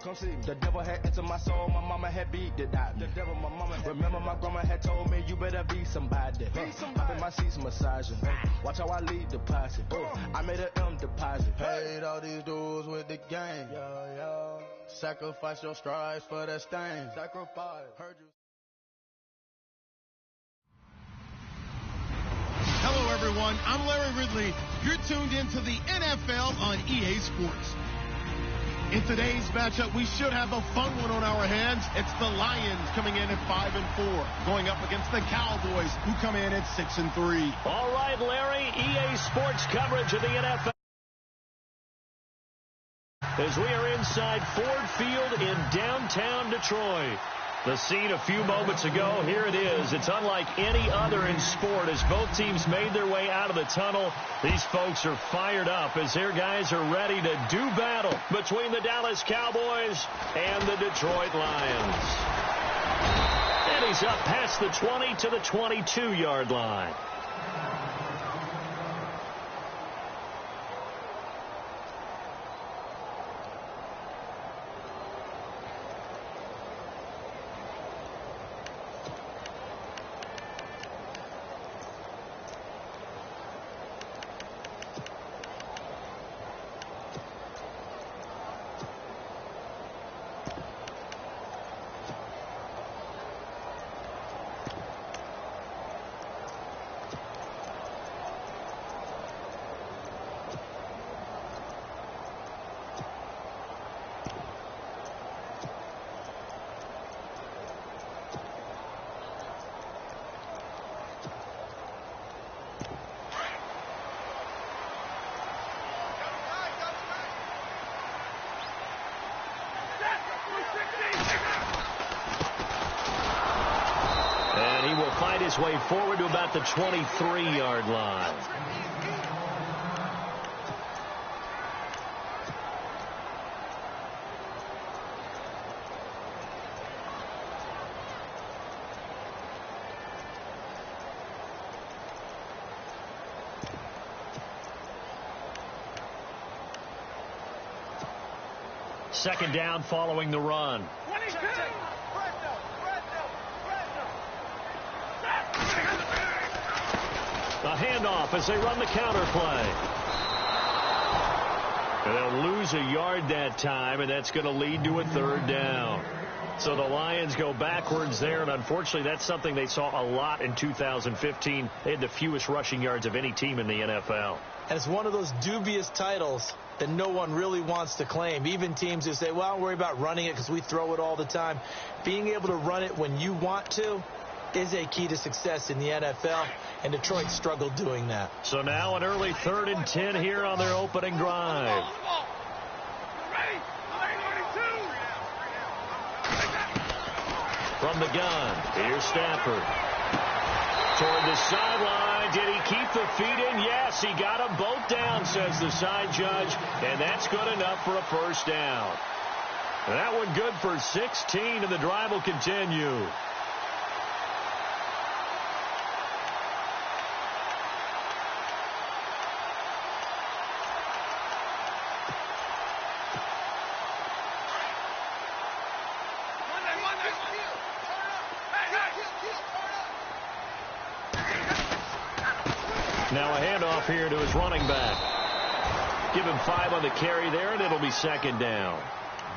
come see me. The devil had entered my soul, my mama had beat it out. The devil, my mama had. Remember my grandma had told me, you better be somebody. Hop in my seats massaging. Watch how I lead the posse. I made an M deposit. Paid all these dudes with the game. Sacrifice your strides for that stain. Sacrifice. Heard you. Hello, everyone. I'm Larry Ridley. You're tuned into the NFL on EA Sports. In today's matchup, we should have a fun one on our hands. It's the Lions coming in at 5-4, going up against the Cowboys, who come in at 6-3. All right, Larry, EA Sports coverage of the NFL. As we are inside Ford Field in downtown Detroit. The scene a few moments ago, here it is. It's unlike any other in sport as both teams made their way out of the tunnel. These folks are fired up as their guys are ready to do battle between the Dallas Cowboys and the Detroit Lions. And he's up past the 20 to the 22-yard line. And he will find his way forward to about the 23-yard line. Second down following the run. A handoff as they run the counter play. They'll lose a yard that time, and that's going to lead to a third down. So the Lions go backwards there, and unfortunately that's something they saw a lot in 2015. They had the fewest rushing yards of any team in the NFL. And it's one of those dubious titles that no one really wants to claim. Even teams who say, well, don't worry about running it because we throw it all the time. Being able to run it when you want to is a key to success in the NFL, and Detroit struggled doing that. So now an early 3rd and 10 here on their opening drive. From the gun, here's Stafford. Toward the sideline, did he keep the feet in? Yes, he got them both down, says the side judge, and that's good enough for a first down. That one good for 16, and the drive will continue. Now a handoff here to his running back. Give him 5 on the carry there, and it'll be second down.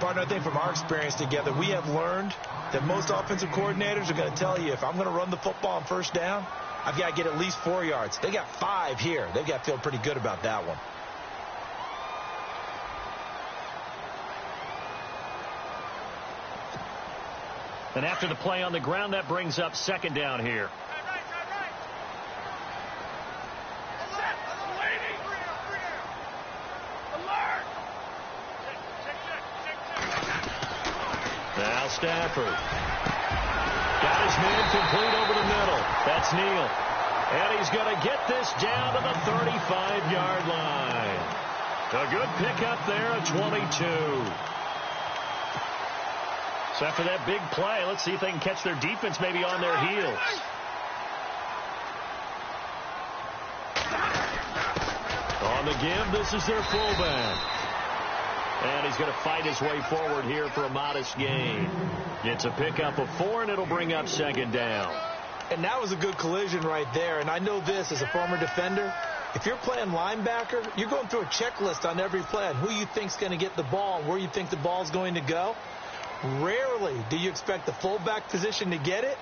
Partner, I think from our experience together, we have learned that most offensive coordinators are going to tell you, if I'm going to run the football on first down, I've got to get at least 4 yards. They got 5 here. They've got to feel pretty good about that one. And after the play on the ground, that brings up second down here. Now Stafford. Got his man complete over the middle. That's Neal. And he's going to get this down to the 35-yard line. A good pickup there at 22. So after that big play, let's see if they can catch their defense maybe on their heels. On the give, this is their fullback. And he's going to fight his way forward here for a modest gain. It's a pickup of 4, and it'll bring up second down. And that was a good collision right there. And I know this as a former defender. If you're playing linebacker, you're going through a checklist on every play on who you think's going to get the ball and where you think the ball's going to go. Rarely do you expect the fullback position to get it.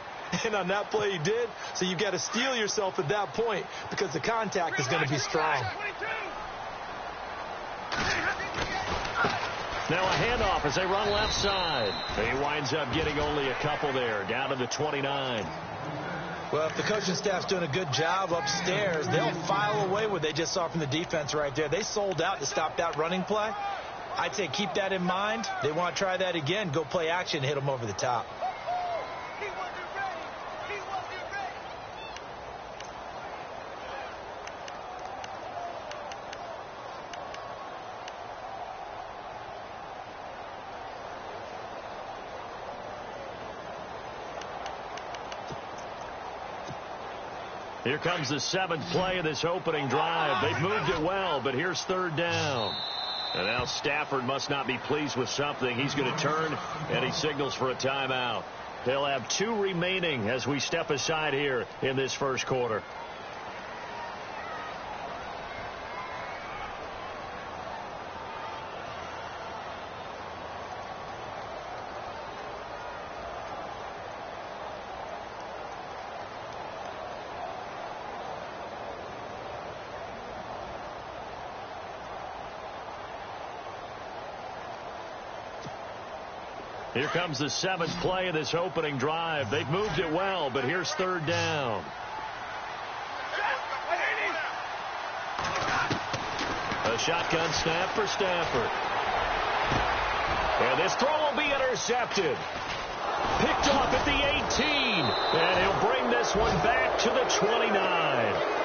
And on that play, he did. So you've got to steel yourself at that point because the contact is going to be strong. Now a handoff as they run left side. He winds up getting only a couple there, down to the 29. Well, if the coaching staff's doing a good job upstairs, they'll file away what they just saw from the defense right there. They sold out to stop that running play. I'd say keep that in mind. They want to try that again. Go play action, hit them over the top. Here comes the 7th play of this opening drive. They've moved it well, but here's third down. And now Stafford must not be pleased with something. He's going to turn, and he signals for a timeout. They'll have 2 remaining as we step aside here in this first quarter. Here comes the 7th play of this opening drive. They've moved it well, but here's third down. A shotgun snap for Stafford. And this throw will be intercepted. Picked off at the 18. And he'll bring this one back to the 29.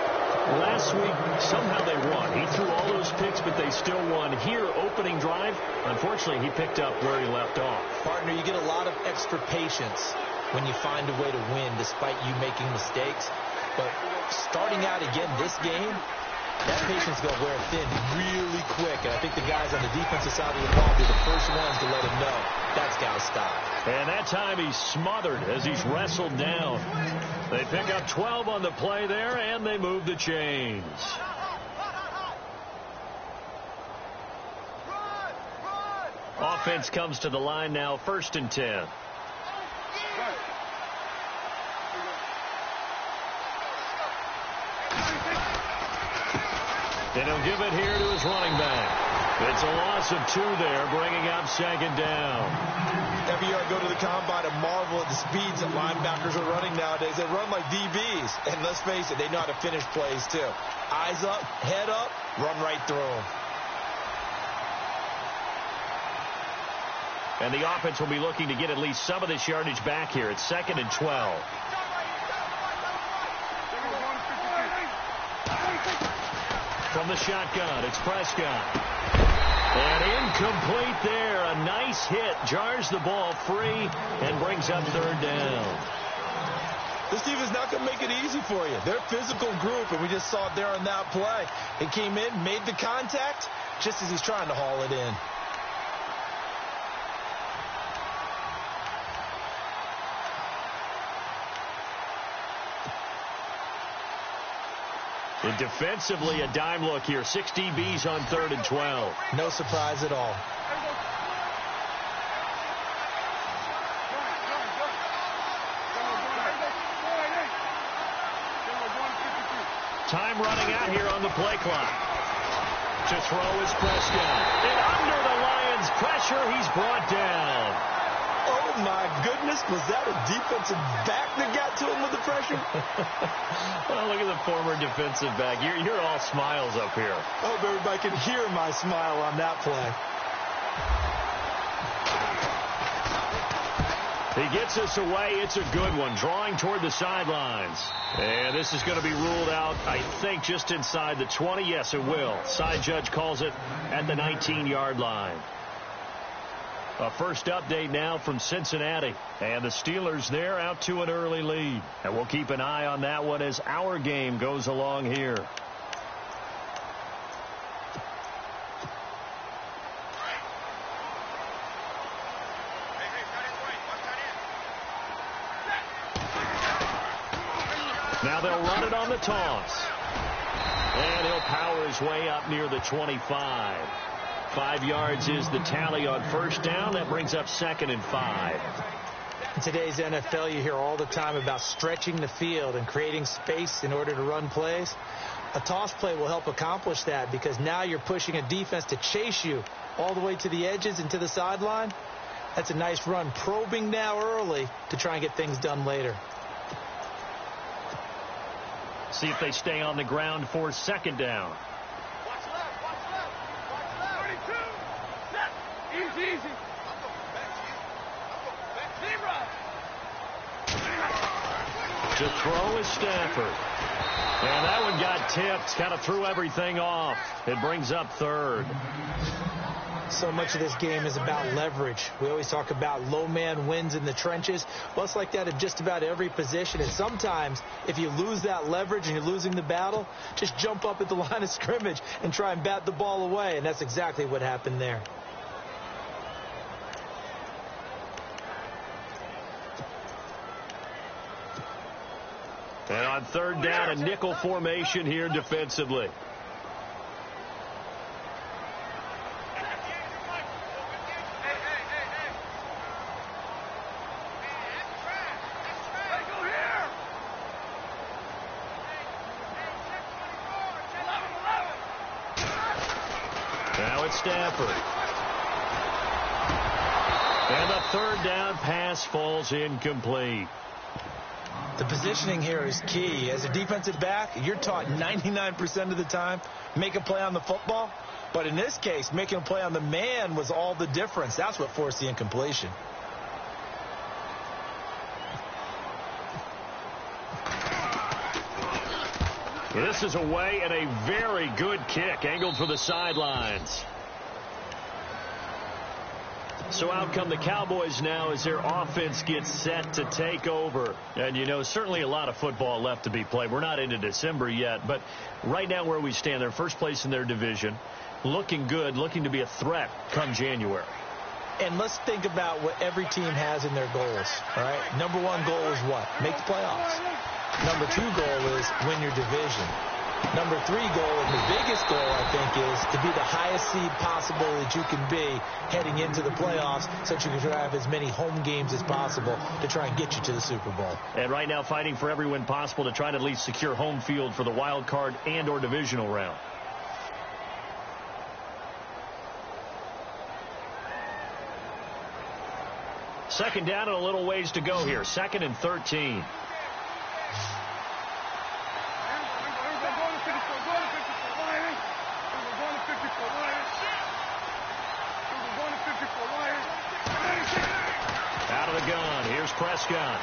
Last week, somehow they won. He threw all those picks, but they still won. Here, opening drive, unfortunately, he picked up where he left off. Partner, you get a lot of extra patience when you find a way to win despite you making mistakes. But starting out again this game, that patience is going to wear thin really quick. And I think the guys on the defensive side of the ball are the first ones to let him know that's got to stop. And that time he's smothered as he's wrestled down. They pick up 12 on the play there, and they move the chains. Offense comes to the line now, 1st and 10. And he'll give it here to his running back. It's a loss of 2 there, bringing up second down. Every year I go to the combine and marvel at the speeds that linebackers are running nowadays. They run like DBs. And let's face it, they know how to finish plays too. Eyes up, head up, run right through them. And the offense will be looking to get at least some of this yardage back here. It's 2nd and 12. From the shotgun, it's Prescott. And incomplete there. A nice hit. Jars the ball free and brings up third down. This team is not going to make it easy for you. They're a physical group, and we just saw it there on that play. He came in, made the contact, just as he's trying to haul it in. And defensively, a dime look here. 6 DBs on 3rd and 12. No surprise at all. Time running out here on the play clock. To throw is Prescott. And under the Lions' pressure, he's brought down. Oh, my goodness. Was that a defensive back that got to him with the pressure? Well, look at the former defensive back. You're all smiles up here. I hope everybody can hear my smile on that play. He gets us away. It's a good one. Drawing toward the sidelines. And this is going to be ruled out, I think, just inside the 20. Yes, it will. Side judge calls it at the 19-yard line. A first update now from Cincinnati. And the Steelers there out to an early lead. And we'll keep an eye on that one as our game goes along here. Now they'll run it on the toss. And he'll power his way up near the 25. 5 yards is the tally on first down. That brings up 2nd and 5. In today's NFL, you hear all the time about stretching the field and creating space in order to run plays. A toss play will help accomplish that because now you're pushing a defense to chase you all the way to the edges and to the sideline. That's a nice run, probing now early to try and get things done later. See if they stay on the ground for 2nd down. Watch left, watch left, watch left. 32, set, easy, easy. To throw is Stafford. And that one got tipped, kind of threw everything off. It brings up 3rd. So much of this game is about leverage. We always talk about low man wins in the trenches. Well, it's like that in just about every position. And sometimes, if you lose that leverage and you're losing the battle, just jump up at the line of scrimmage and try and bat the ball away. And that's exactly what happened there. And on 3rd down, a nickel formation here defensively. Now it's Stafford. And the 3rd down pass falls incomplete. The positioning here is key. As a defensive back, you're taught 99% of the time, make a play on the football. But in this case, making a play on the man was all the difference. That's what forced the incompletion. This is away and a very good kick, angled for the sidelines. So out come the Cowboys now as their offense gets set to take over. And, you know, certainly a lot of football left to be played. We're not into December yet, but right now where we stand, they're first place in their division, looking good, looking to be a threat come January. And let's think about what every team has in their goals, all right? Number 1 goal is what? Make the playoffs. Number 2 goal is win your division. Number 3 goal, and the biggest goal, I think, is to be the highest seed possible that you can be heading into the playoffs so that you can have as many home games as possible to try and get you to the Super Bowl. And right now fighting for every win possible to try to at least secure home field for the wild card and or divisional round. Second down and a little ways to go here. 2nd and 13. Out of the gun. Here's Prescott.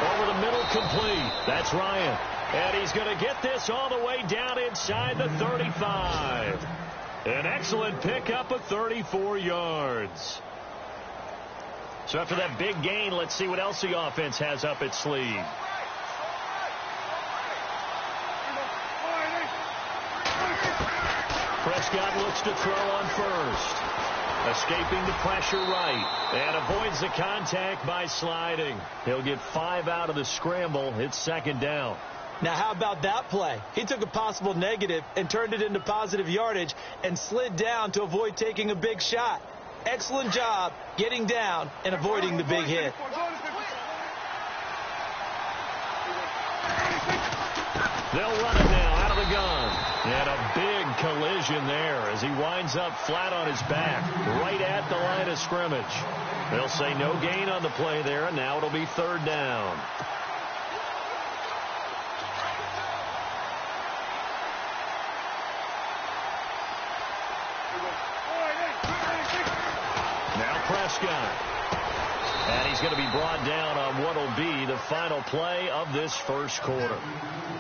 Over the middle, complete. That's Ryan. And he's going to get this all the way down inside the 35. An excellent pickup of 34 yards. So after that big gain, let's see what else the offense has up its sleeve. Prescott looks to throw on first. Escaping the pressure right. And avoids the contact by sliding. He'll get 5 out of the scramble. It's 2nd down. Now, how about that play? He took a possible negative and turned it into positive yardage and slid down to avoid taking a big shot. Excellent job getting down and avoiding the big hit. They'll run it now out of the gun. And a big collision there as he winds up flat on his back right at the line of scrimmage. They'll say no gain on the play there, and now it'll be 3rd down. Now Prescott. And he's going to be brought down on what will be the final play of this first quarter.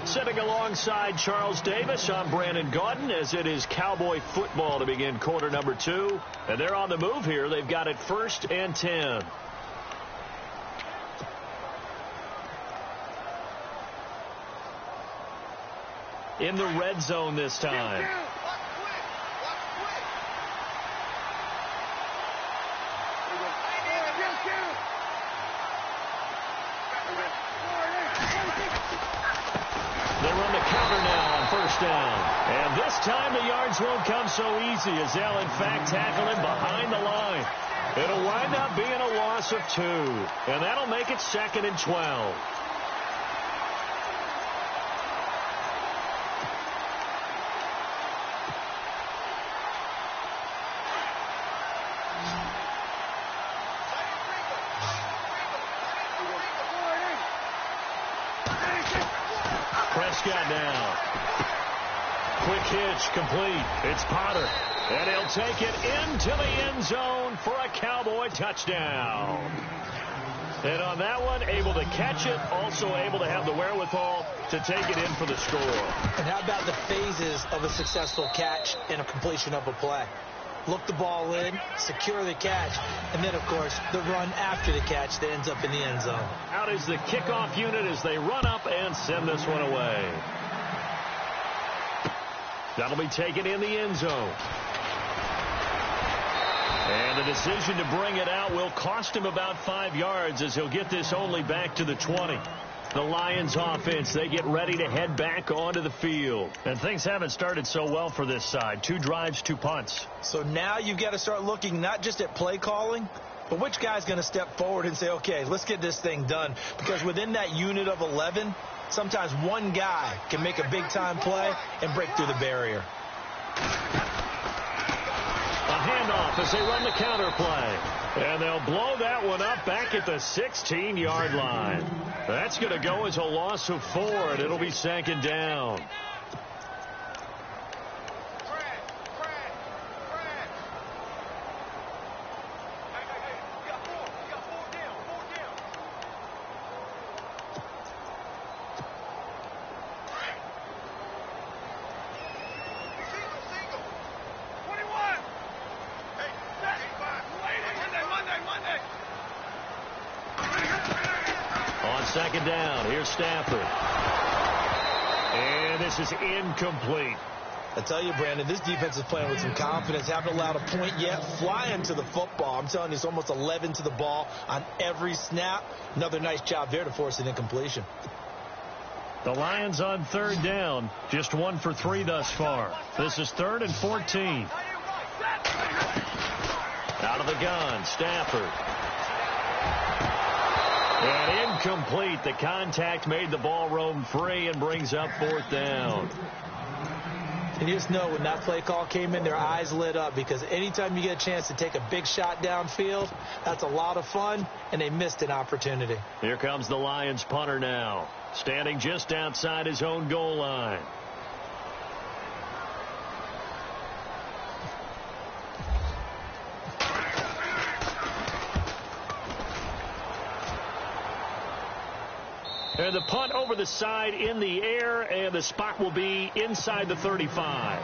Sitting alongside Charles Davis, I'm Brandon Gaudin as it is Cowboy football to begin quarter number 2. And they're on the move here. They've got it 1st and 10. In the red zone this time. touchdown. And this time the yards won't come so easy as they'll, in fact, tackle him behind the line. It'll wind up being a loss of 2, and that'll make it 2nd and 12. Prescott now. Quick hitch, complete. It's Potter. And he'll take it into the end zone for a Cowboy touchdown. And on that one, able to catch it, also able to have the wherewithal to take it in for the score. And how about the phases of a successful catch and a completion of a play? Look the ball in, secure the catch, and then, of course, the run after the catch that ends up in the end zone. Out is the kickoff unit as they run up and send this one away. That'll be taken in the end zone. And the decision to bring it out will cost him about 5 yards as he'll get this only back to the 20. The Lions offense, they get ready to head back onto the field. And things haven't started so well for this side. 2 drives, 2 punts. So now you've got to start looking not just at play calling, but which guy's going to step forward and say, okay, let's get this thing done. Because within that unit of 11, sometimes one guy can make a big-time play and break through the barrier. A handoff as they run the counter play. And they'll blow that one up back at the 16-yard line. That's going to go as a loss of 4, and it'll be 2nd down. On 2nd down, here's Stafford. And this is incomplete. I tell you, Brandon, this defense is playing with some confidence. Haven't allowed a point yet. Flying to the football. I'm telling you, it's almost 11 to the ball on every snap. Another nice job there to force an incompletion. The Lions on 3rd down. Just 1 for 3 thus far. This is 3rd and 14. Out of the gun, Stafford. And incomplete. The contact made the ball roam free and brings up 4th down. And you just know when that play call came in, their eyes lit up, because anytime you get a chance to take a big shot downfield, that's a lot of fun, and they missed an opportunity. Here comes the Lions punter now, standing just outside his own goal line. And the punt over the side in the air, and the spot will be inside the 35.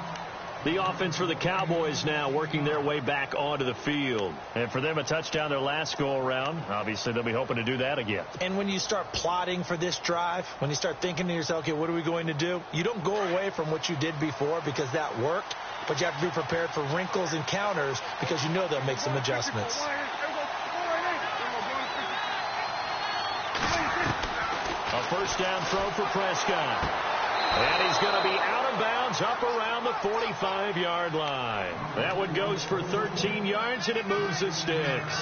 The offense for the Cowboys now working their way back onto the field. And for them, a touchdown their last go-around. Obviously, they'll be hoping to do that again. And when you start plotting for this drive, when you start thinking to yourself, okay, what are we going to do? You don't go away from what you did before because that worked, but you have to be prepared for wrinkles and counters because you know they'll make some adjustments. A 1st down throw for Prescott. And he's going to be out of bounds up around the 45-yard line. That one goes for 13 yards, and it moves the sticks.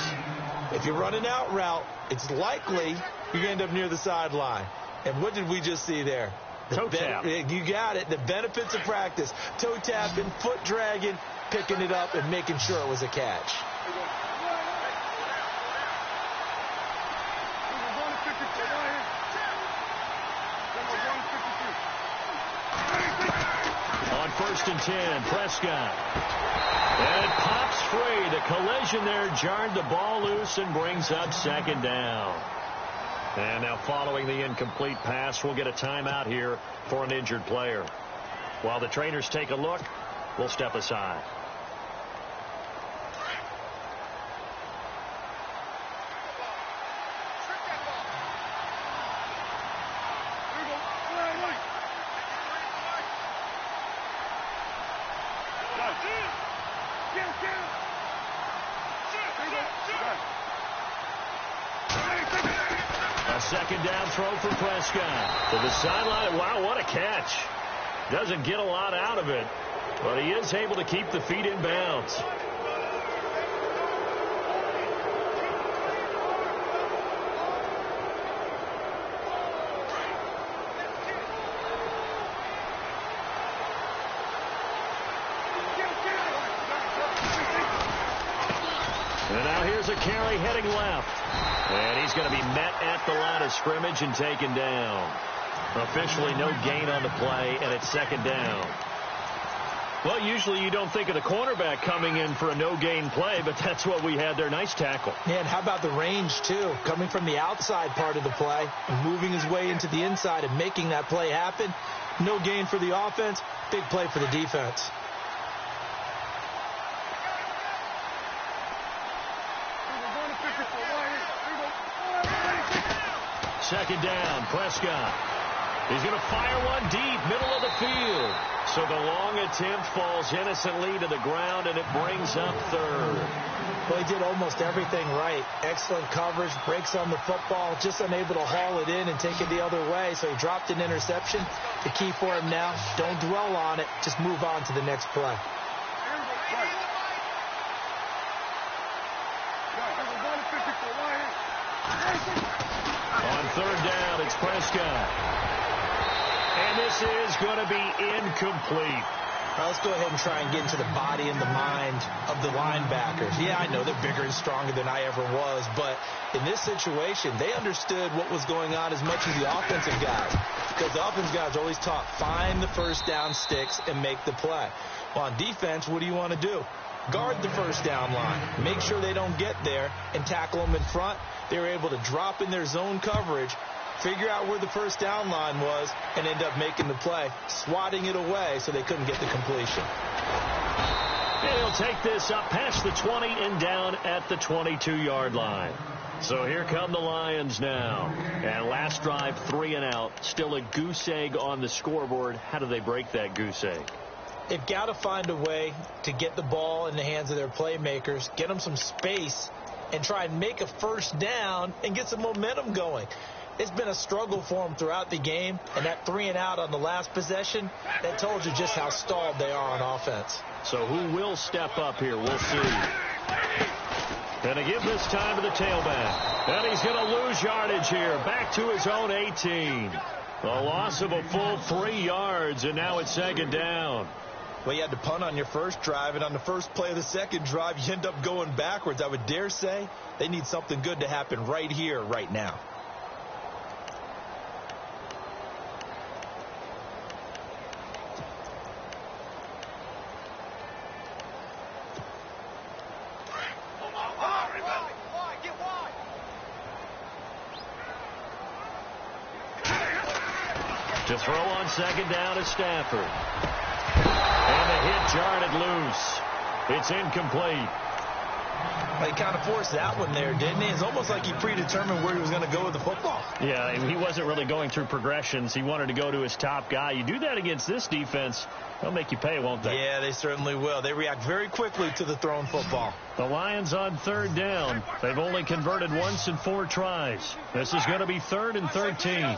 If you're running out route, it's likely you're going to end up near the sideline. And what did we just see there? Toe tap. You got it. The benefits of practice. Toe tapping, foot dragging, picking it up, and making sure it was a catch. On 1st and 10, Prescott. And it pops free. The collision there jarred the ball loose and brings up 2nd down. And now following the incomplete pass, we'll get a timeout here for an injured player. While the trainers take a look, we'll step aside. A 2nd down throw for Prescott. To the sideline. Wow, what a catch. Doesn't get a lot out of it, but he is able to keep the feet in bounds. And now here's a carry heading left. And he's going to be met at the line of scrimmage and taken down. Officially no gain on the play, and it's second down. Well, usually you don't think of the cornerback coming in for a no-gain play, but that's what we had there. Nice tackle. Yeah, and how about the range, too? Coming from the outside part of the play and moving his way into the inside and making that play happen. No gain for the offense, big play for the defense. Second down, Prescott. He's going to fire one deep, middle of the field. So the long attempt falls innocently to the ground, and it brings up third. Well, he did almost everything right. Excellent coverage, breaks on the football, just unable to haul it in and take it the other way. So he dropped an interception. The key for him now, don't dwell on it. Just move on to the next play. On third down, it's Prescott. And this is going to be incomplete. Now let's go ahead and try and get into the body and the mind of the linebackers. Yeah, I know they're bigger and stronger than I ever was, but in this situation, they understood what was going on as much as the offensive guys. Because the offensive guys are always taught, find the first down sticks and make the play. Well, on defense, what do you want to do? Guard the first down line. Make sure they don't get there and tackle them in front. They were able to drop in their zone coverage, figure out where the first down line was, and end up making the play, swatting it away so they couldn't get the completion. And he'll take this up past the 20 and down at the 22-yard line. So here come the Lions now. And last drive, 3 and out. Still a goose egg on the scoreboard. How do they break that goose egg? They've got to find a way to get the ball in the hands of their playmakers, get them some space, and try and make a first down and get some momentum going. It's been a struggle for them throughout the game, and that 3 and out on the last possession, that told you just how stalled they are on offense. So who will step up here? We'll see. And to give this time to the tailback. And he's going to lose yardage here. Back to his own 18. A loss of a full 3 yards, and now it's second down. Well, you had to punt on your first drive, and on the first play of the second drive, you end up going backwards. I would dare say they need something good to happen right here, right now. To throw on second down is Stafford. And the hit jarred it loose. It's incomplete. Well, he kind of forced that one there, didn't he? It's almost like he predetermined where he was going to go with the football. Yeah, and he wasn't really going through progressions. He wanted to go to his top guy. You do that against this defense, they'll make you pay, won't they? Yeah, they certainly will. They react very quickly to the thrown football. The Lions on third down. They've only converted once in 4 tries. This is going to be 3rd and 13.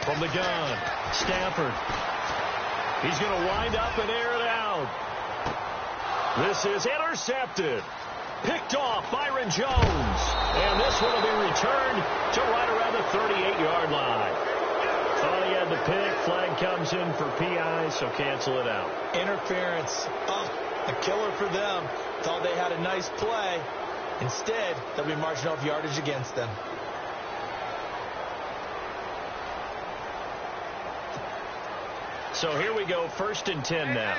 From the gun, Stafford. He's going to wind up and air it out. This is intercepted. Picked off Byron Jones. And this one will be returned to right around the 38-yard line. Thought he had the pick. Flag comes in for PI, so cancel it out. Interference. A killer for them. Thought they had a nice play. Instead, they'll be marching off yardage against them. So here we go, 1st and 10 now.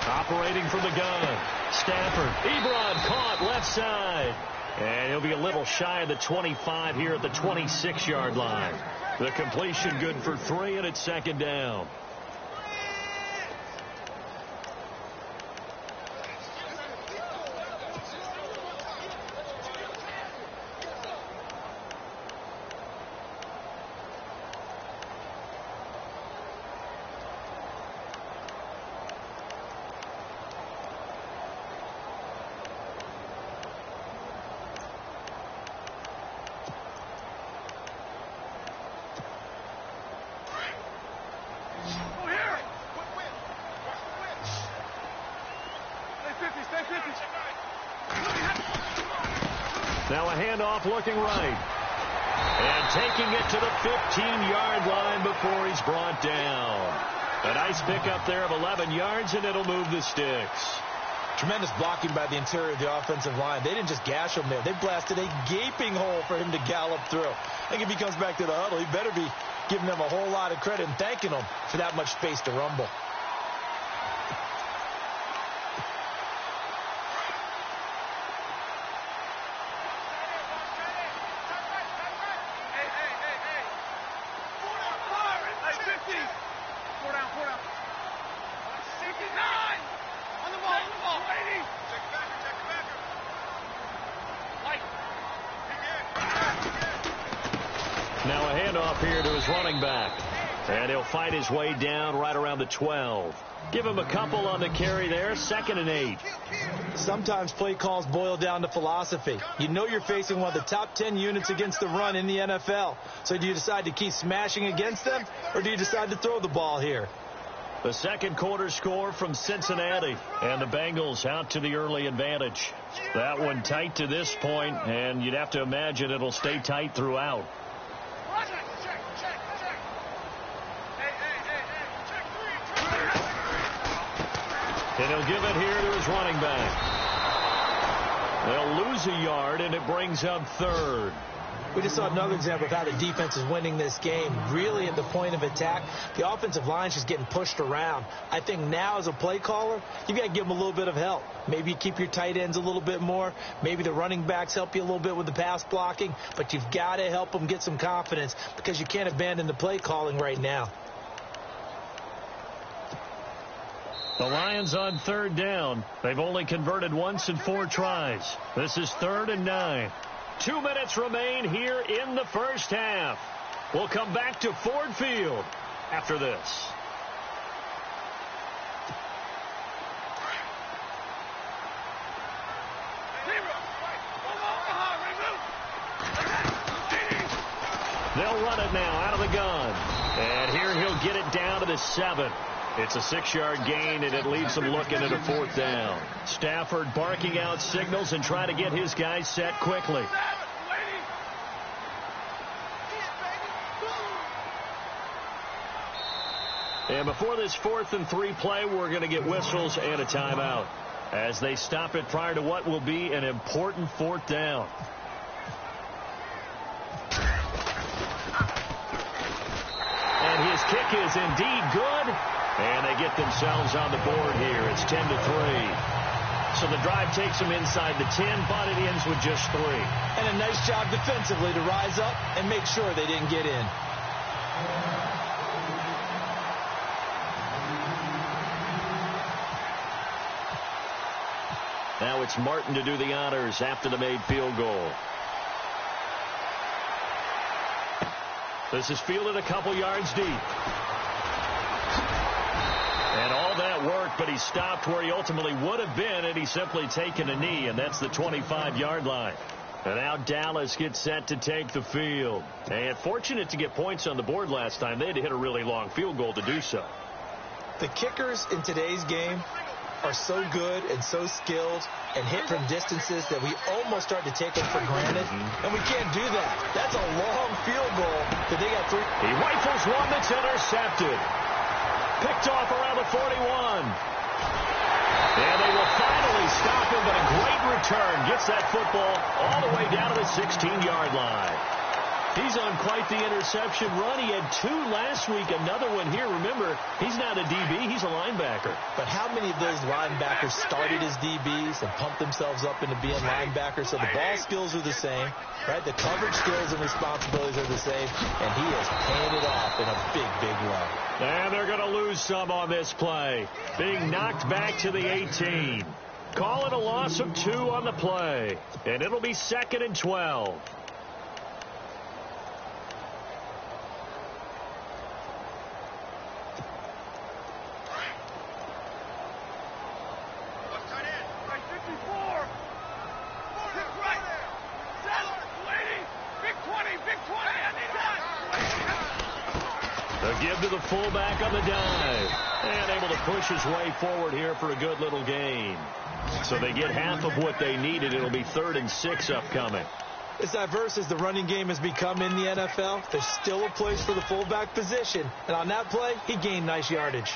Operating from the gun, Stafford. Ebron caught left side. And he'll be a little shy of the 25 here at the 26-yard line. The completion good for 3, and it's second down. Now a handoff looking right. And taking it to the 15-yard line before he's brought down. A nice pickup there of 11 yards, and it'll move the sticks. Tremendous blocking by the interior of the offensive line. They didn't just gash him there. They blasted a gaping hole for him to gallop through. I think if he comes back to the huddle, he better be giving them a whole lot of credit and thanking them for that much space to rumble. Now a handoff here to his running back. And he'll fight his way down right around the 12. Give him a couple on the carry there. 2nd and 8. Sometimes play calls boil down to philosophy. You know you're facing one of the top 10 units against the run in the NFL. So do you decide to keep smashing against them, or do you decide to throw the ball here? The second quarter score from Cincinnati, and the Bengals out to the early advantage. That one tight to this point, and you'd have to imagine it'll stay tight throughout. And he'll give it here to his running back. They'll lose a yard, and it brings up 3rd. We just saw another example of how the defense is winning this game. Really at the point of attack, the offensive line's just getting pushed around. I think now as a play caller, you've got to give them a little bit of help. Maybe you keep your tight ends a little bit more. Maybe the running backs help you a little bit with the pass blocking. But you've got to help them get some confidence because you can't abandon the play calling right now. The Lions on 3rd down. They've only converted once in 4 tries. This is 3rd and 9. 2 minutes remain here in the first half. We'll come back to Ford Field after this. They'll run it now out of the gun. And here he'll get it down to the 7. It's a 6-yard gain, and it leaves them looking at a 4th down. Stafford barking out signals and trying to get his guys set quickly. And before this 4th and 3 play, we're going to get whistles and a timeout as they stop it prior to what will be an important 4th down. And his kick is indeed good. And they get themselves on the board here. It's 10-3. So the drive takes them inside the 10, but it ends with just 3. And a nice job defensively to rise up and make sure they didn't get in. Now it's Martin to do the honors after the made field goal. This is fielded a couple yards deep. And all that work, but he stopped where he ultimately would have been, and he's simply taken a knee, and that's the 25-yard line. And now Dallas gets set to take the field. And fortunate to get points on the board last time. They had to hit a really long field goal to do so. The kickers in today's game are so good and so skilled and hit from distances that we almost start to take them for granted. And we can't do that. That's a long field goal that they got 3. He rifles one that's intercepted. Picked off around the 41. And they will finally stop him, but a great return gets that football all the way down to the 16-yard line. He's on quite the interception run. He had 2 last week, another one here. Remember, he's not a DB, he's a linebacker. But how many of those linebackers started as DBs and pumped themselves up into being linebackers? So the ball skills are the same, right? The coverage skills and responsibilities are the same, and he has paid it off in a big, big run. And they're going to lose some on this play. Being knocked back to the 18. Call it a loss of 2 on the play, and it'll be 2nd and 12. Give to the fullback on the dive. And able to push his way forward here for a good little gain. So they get half of what they needed. It'll be 3rd and 6 upcoming. As diverse as the running game has become in the NFL, there's still a place for the fullback position. And on that play, he gained nice yardage.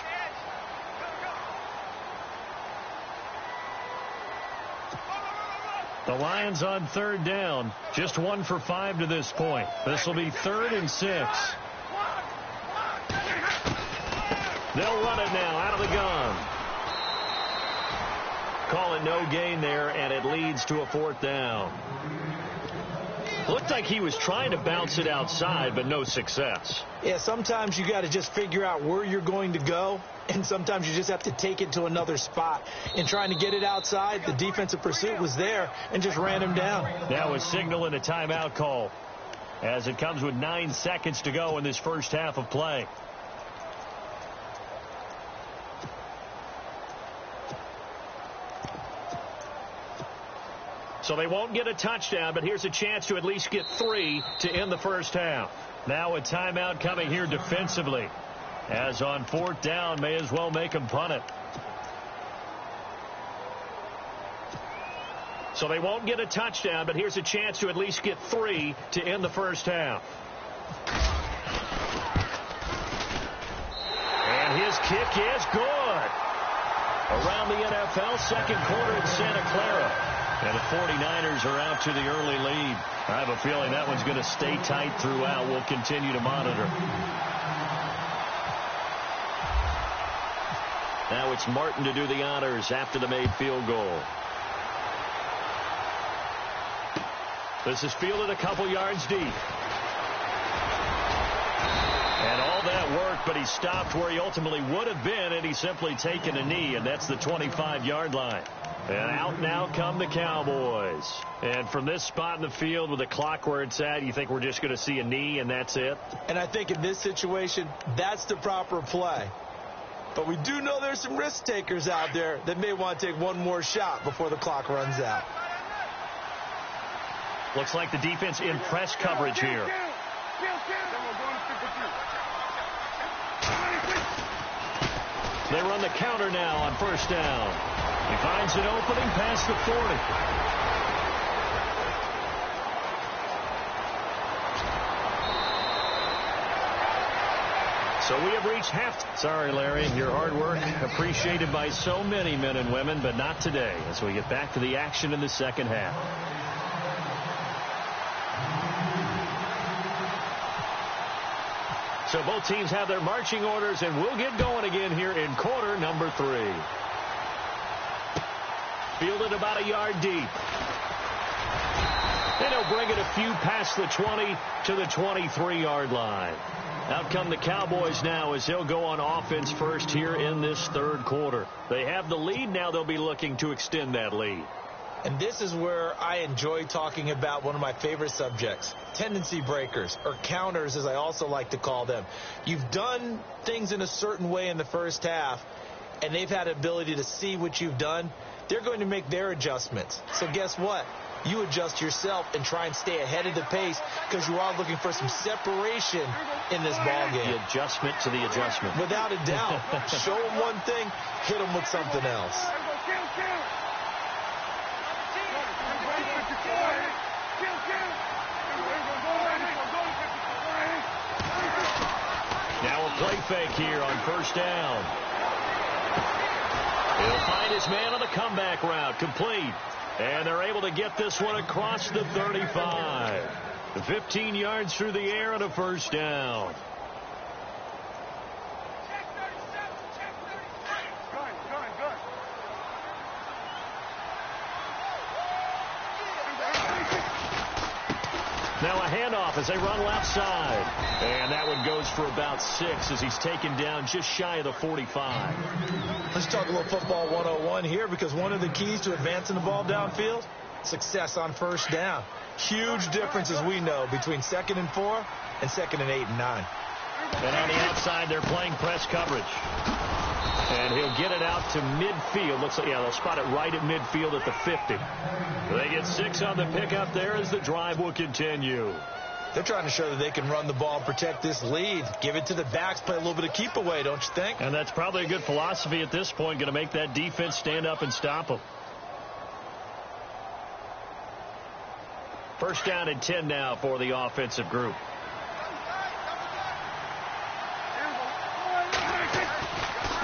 The Lions on 3rd down. Just 1 for 5 to this point. This will be 3rd and 6. They'll run it now out of the gun. Call it no gain there, and it leads to a 4th down. Looked like he was trying to bounce it outside, but no success. Yeah, sometimes you got to just figure out where you're going to go, and sometimes you just have to take it to another spot. In trying to get it outside, the defensive pursuit was there and just ran him down. Now a signal and a timeout call as it comes with 9 seconds to go in this first half of play. So they won't get a touchdown, but here's a chance to at least get 3 to end the first half. Now a timeout coming here defensively. As on 4th down, may as well make them punt it. So they won't get a touchdown, but here's a chance to at least get 3 to end the first half. And his kick is good. Around the NFL, second quarter in Santa Clara. And the 49ers are out to the early lead. I have a feeling that one's going to stay tight throughout. We'll continue to monitor. Now it's Martin to do the honors after the made field goal. This is fielded a couple yards deep. And all that work, but he stopped where he ultimately would have been, and he's simply taken a knee, and that's the 25-yard line. And out now come the Cowboys. And from this spot in the field with the clock where it's at, you think we're just going to see a knee and that's it? And I think in this situation, that's the proper play. But we do know there's some risk takers out there that may want to take one more shot before the clock runs out. Looks like the defense in press coverage here. They run the counter now on 1st down. He finds an opening past the 40. So we have reached half. Sorry, Larry, your hard work appreciated by so many men and women, but not today as we get back to the action in the second half. So both teams have their marching orders, and we'll get going again here in quarter number 3. Fielded about a yard deep. And he'll bring it a few past the 20 to the 23-yard line. Out come the Cowboys now as they'll go on offense first here in this 3rd quarter. They have the lead. Now they'll be looking to extend that lead. And this is where I enjoy talking about one of my favorite subjects, tendency breakers, or counters as I also like to call them. You've done things in a certain way in the first half, and they've had the ability to see what you've done. They're going to make their adjustments. So guess what? You adjust yourself and try and stay ahead of the pace because you are looking for some separation in this ball game. The adjustment to the adjustment. Without a doubt. Show them one thing, hit them with something else. Now a play fake here on 1st down. He'll find his man on the comeback route, complete. And they're able to get this one across the 35. 15 yards through the air and a first down. Now a handoff as they run left side. And that one goes for about 6 as he's taken down just shy of the 45. Let's talk a little football 101 here, because one of the keys to advancing the ball downfield, success on first down. Huge difference, as we know, between 2nd and 4 and 2nd and 8 and 9. And on the outside, they're playing press coverage. And he'll get it out to midfield. Looks like, yeah, they'll spot it right at midfield at the 50. They get 6 on the pickup there as the drive will continue. They're trying to show that they can run the ball and protect this lead. Give it to the backs, play a little bit of keep away, don't you think? And that's probably a good philosophy at this point, going to make that defense stand up and stop them. First down and 10 now for the offensive group.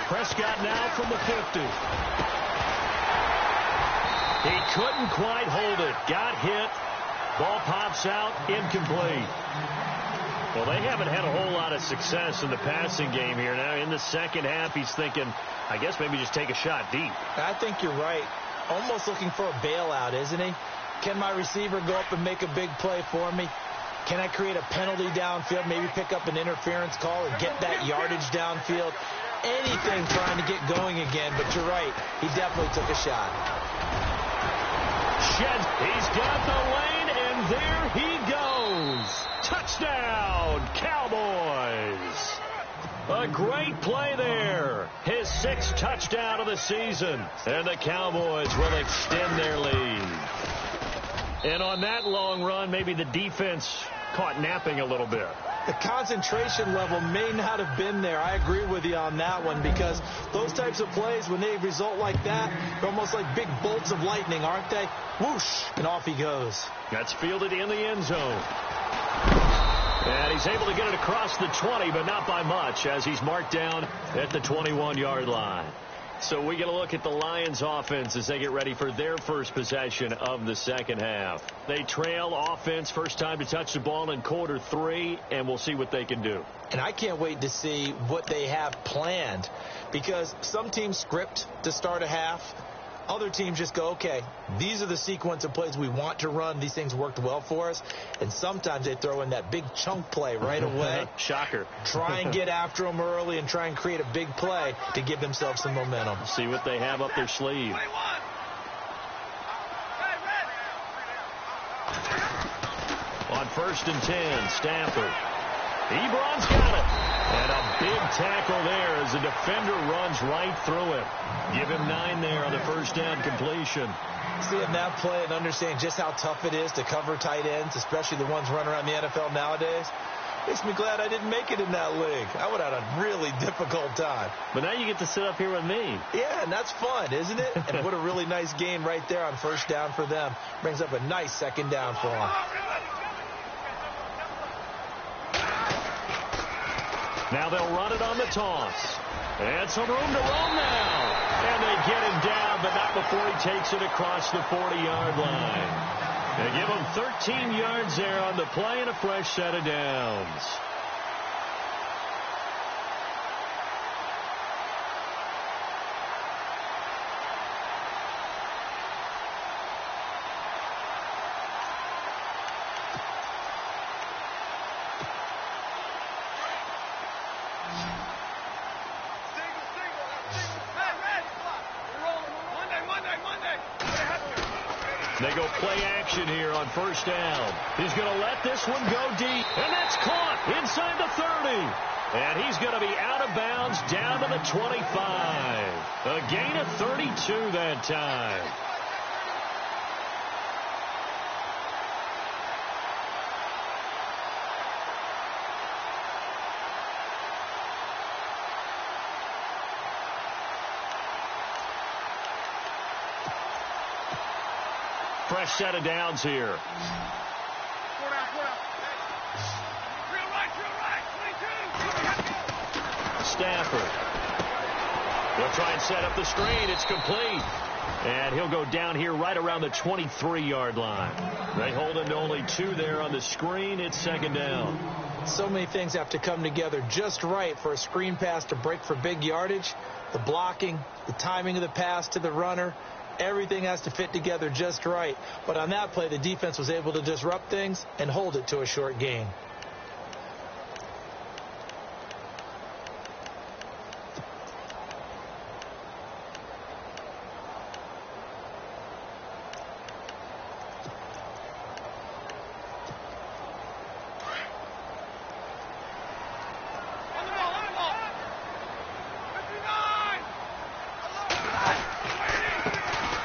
Prescott now from the 50. He couldn't quite hold it. Got hit. Ball pops out. Incomplete. Well, they haven't had a whole lot of success in the passing game here. Now, in the second half, he's thinking, I guess maybe just take a shot deep. I think you're right. Almost looking for a bailout, isn't he? Can my receiver go up and make a big play for me? Can I create a penalty downfield, maybe pick up an interference call and get that yardage downfield? Anything trying to get going again, but you're right. He definitely took a shot. Sheds. He's got the lane, and there he goes. Touchdown, Cowboys. A great play there. His 6th touchdown of the season. And the Cowboys will extend their lead. And on that long run, maybe the defense caught napping a little bit. The concentration level may not have been there. I agree with you on that one, because those types of plays, when they result like that, they're almost like big bolts of lightning, aren't they? Whoosh, and off he goes. That's fielded in the end zone. And he's able to get it across the 20, but not by much, as he's marked down at the 21-yard line. So we get a look at the Lions offense as they get ready for their first possession of the second half. They trail offense, first time to touch the ball in quarter 3, and we'll see what they can do. And I can't wait to see what they have planned, because some teams script to start a half. Other teams just go, okay, these are the sequence of plays we want to run. These things worked well for us. And sometimes they throw in that big chunk play right away. Shocker. Try and get after them early and try and create a big play to give themselves some momentum. See what they have up their sleeve. On 1st and 10, Stafford. Ebron's got it. And a big tackle there as the defender runs right through him. Give him 9 there on the first down completion. Seeing that play and understanding just how tough it is to cover tight ends, especially the ones running around the NFL nowadays, makes me glad I didn't make it in that league. I would have had a really difficult time. But now you get to sit up here with me. Yeah, and that's fun, isn't it? And what a really nice gain right there on first down for them. Brings up a nice second down for them. Now they'll run it on the toss. And some room to roam now. And they get him down, but not before he takes it across the 40-yard line. They give him 13 yards there on the play and a fresh set of downs. They go play action here on first down. He's going to let this one go deep. And that's caught inside the 30. And he's going to be out of bounds down to the 25. A gain of 32 that time. Fresh set of downs here. Stafford. They'll try and set up the screen. It's complete. And he'll go down here right around the 23-yard line. They hold him to only 2 there on the screen. It's second down. So many things have to come together just right for a screen pass to break for big yardage. The blocking, the timing of the pass to the runner, everything has to fit together just right. But on that play, the defense was able to disrupt things and hold it to a short gain.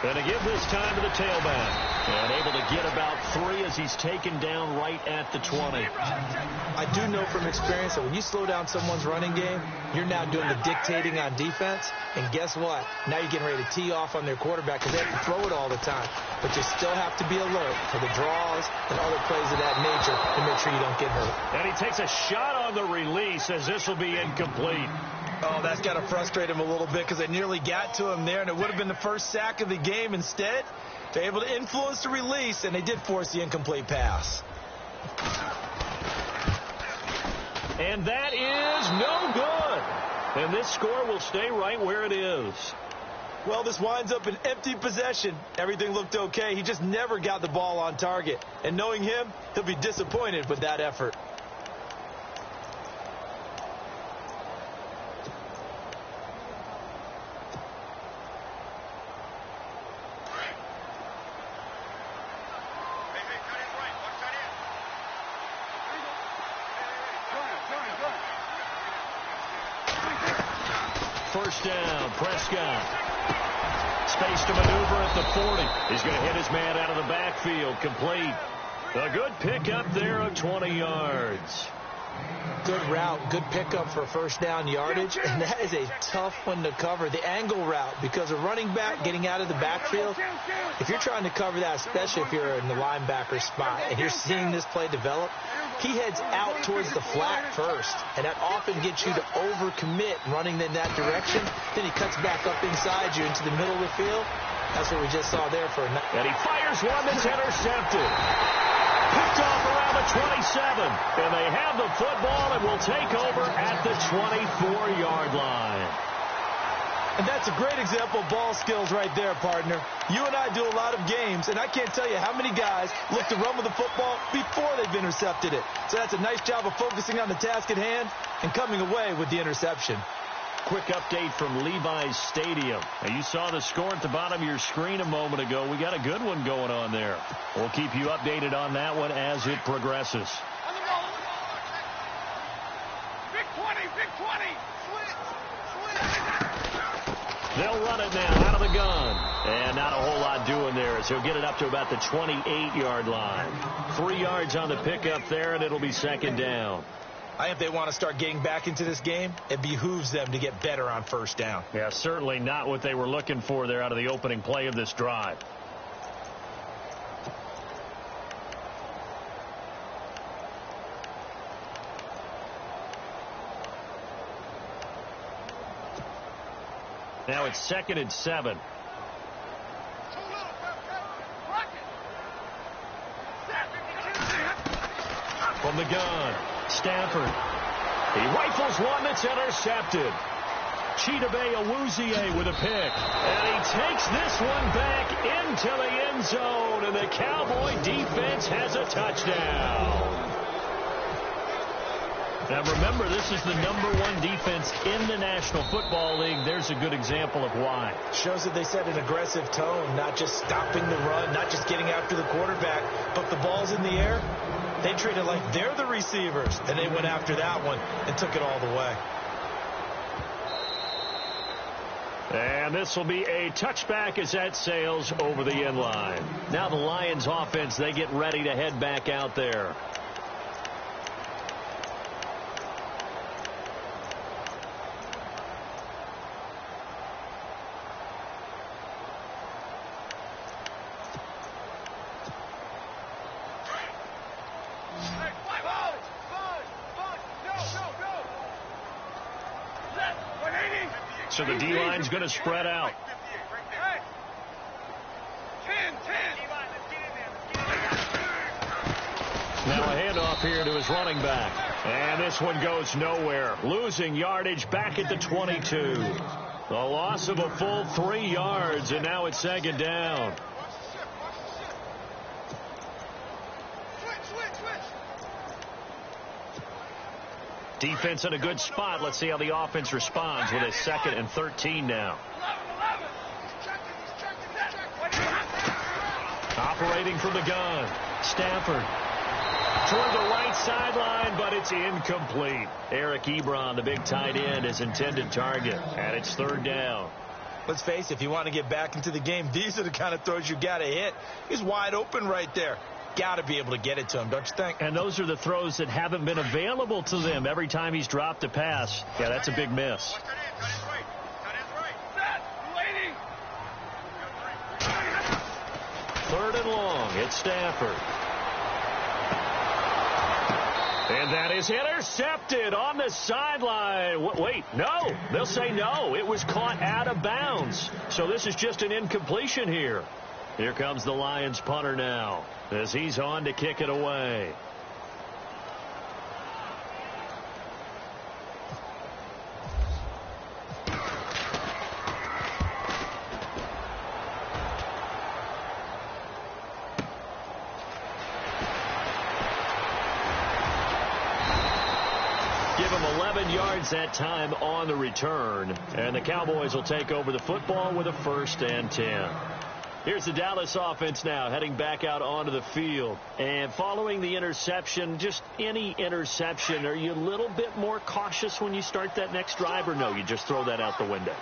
Going to give this time to the tailback. And able to get about 3 as he's taken down right at the 20. I do know from experience that when you slow down someone's running game, you're now doing the dictating on defense. And guess what? Now you're getting ready to tee off on their quarterback because they have to throw it all the time. But you still have to be alert for the draws and other plays of that nature to make sure you don't get hurt. And he takes a shot on the release as this will be incomplete. Oh, that's got to frustrate him a little bit because they nearly got to him there, and it would have been the first sack of the game. Instead, they're able to influence the release, and they did force the incomplete pass. And that is no good. And this score will stay right where it is. Well, this winds up an empty possession. Everything looked okay. He just never got the ball on target. And knowing him, he'll be disappointed with that effort. First down, Prescott. Space to maneuver at the 40. He's going to hit his man out of the backfield. Complete. A good pickup there of 20 yards. Good route, good pickup for first down yardage, and that is a tough one to cover. The angle route, because a running back getting out of the backfield, if you're trying to cover that, especially if you're in the linebacker spot, and you're seeing this play develop, he heads out towards the flat first, and that often gets you to overcommit running in that direction. Then he cuts back up inside you into the middle of the field. That's what we just saw there for a night. And he fires one that's intercepted. Picked off around the 27. And they have the football and will take over at the 24-yard line. And that's a great example of ball skills right there, partner. You and I do a lot of games, and I can't tell you how many guys look to run with the football before they've intercepted it. So that's a nice job of focusing on the task at hand and coming away with the interception. Quick update from Levi's Stadium. Now, you saw the score at the bottom of your screen a moment ago. We got a good one going on there. We'll keep you updated on that one as it progresses. On the ball. Big 20, big 20. They'll run it now out of the gun. And not a whole lot doing there as he'll get it up to about the 28-yard line. 3 yards on the pickup there, and it'll be second down. I think if they want to start getting back into this game, it behooves them to get better on first down. Yeah, certainly not what they were looking for there out of the opening play of this drive. Now it's 2nd and 7. From the gun, Stafford. He rifles one that's intercepted. Chidobe Awuzie with a pick. And he takes this one back into the end zone. And the Cowboy defense has a touchdown. Now remember, this is the #1 defense in the National Football League. There's a good example of why. Shows that they set an aggressive tone, not just stopping the run, not just getting after the quarterback, but the ball's in the air. They treat it like they're the receivers, and they went after that one and took it all the way. And this will be a touchback as that sails over the end line. Now the Lions offense, they get ready to head back out there. So the D-line's going to spread out. Now a handoff here to his running back. And this one goes nowhere. Losing yardage back at the 22. The loss of a full 3 yards, and now it's second down. Defense in a good spot. Let's see how the offense responds with a 2nd and 13 now. Operating from the gun. Stafford toward the right sideline, but it's incomplete. Eric Ebron, the big tight end, his intended target, and it's 3rd down. Let's face it, if you want to get back into the game, these are the kind of throws you got to hit. He's wide open right there. Got to be able to get it to him, don't you think? And those are the throws that haven't been available to them every time he's dropped a pass. Yeah, that's a big miss. 3rd and long. It's Stafford. And that is intercepted on the sideline. Wait, no. They'll say no. It was caught out of bounds. So this is just an incompletion here. Here comes the Lions punter now as he's on to kick it away. Give him 11 yards that time on the return. And the Cowboys will take over the football with a 1st and 10. Here's the Dallas offense now heading back out onto the field. And following the interception, just any interception, are you a little bit more cautious when you start that next drive, or no, you just throw that out the window?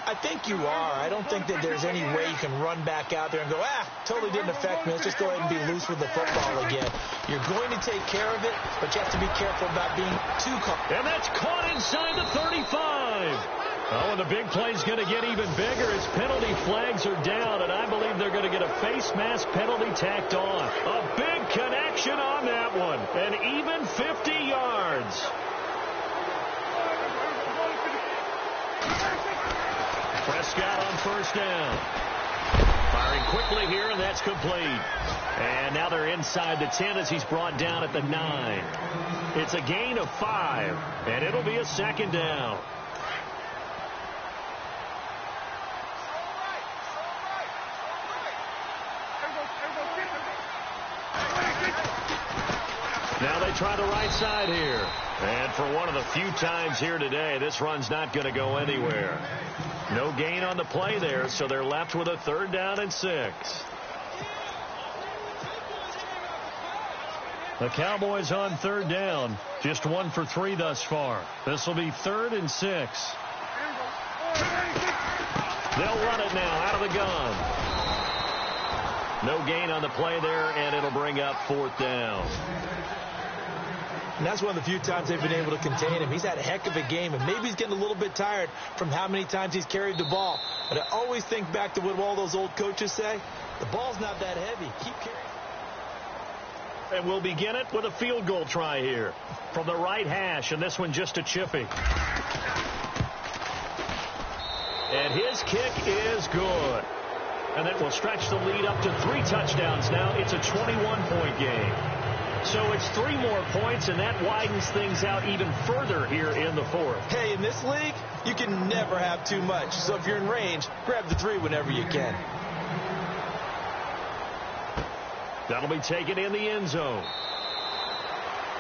I think you are. I don't think that there's any way you can run back out there and go, totally didn't affect me. Let's just go ahead and be loose with the football again. You're going to take care of it, but you have to be careful about being too caught. And that's caught inside the 35. Oh, and the big play's going to get even bigger as penalty flags are down, and I believe they're going to get a face mask penalty tacked on. A big connection on that one, and even 50 yards. Prescott on 1st down. Firing quickly here, and that's complete. And now they're inside the 10 as he's brought down at the 9. It's a gain of 5, and it'll be a 2nd down. Now they try the right side here. And for one of the few times here today, this run's not going to go anywhere. No gain on the play there, so they're left with a 3rd down and 6. The Cowboys on 3rd down. Just 1 for 3 thus far. This will be 3rd and 6. They'll run it now out of the gun. No gain on the play there, and it'll bring up 4th down. And that's one of the few times they've been able to contain him. He's had a heck of a game, and maybe he's getting a little bit tired from how many times he's carried the ball. But I always think back to what all those old coaches say. The ball's not that heavy. Keep carrying. And we'll begin it with a field goal try here from the right hash, and this one just a chippy. And his kick is good. And that will stretch the lead up to 3 touchdowns now. It's a 21-point game. So it's 3 more points, and that widens things out even further here in the 4th. Hey, in this league, you can never have too much. So if you're in range, grab the 3 whenever you can. That'll be taken in the end zone.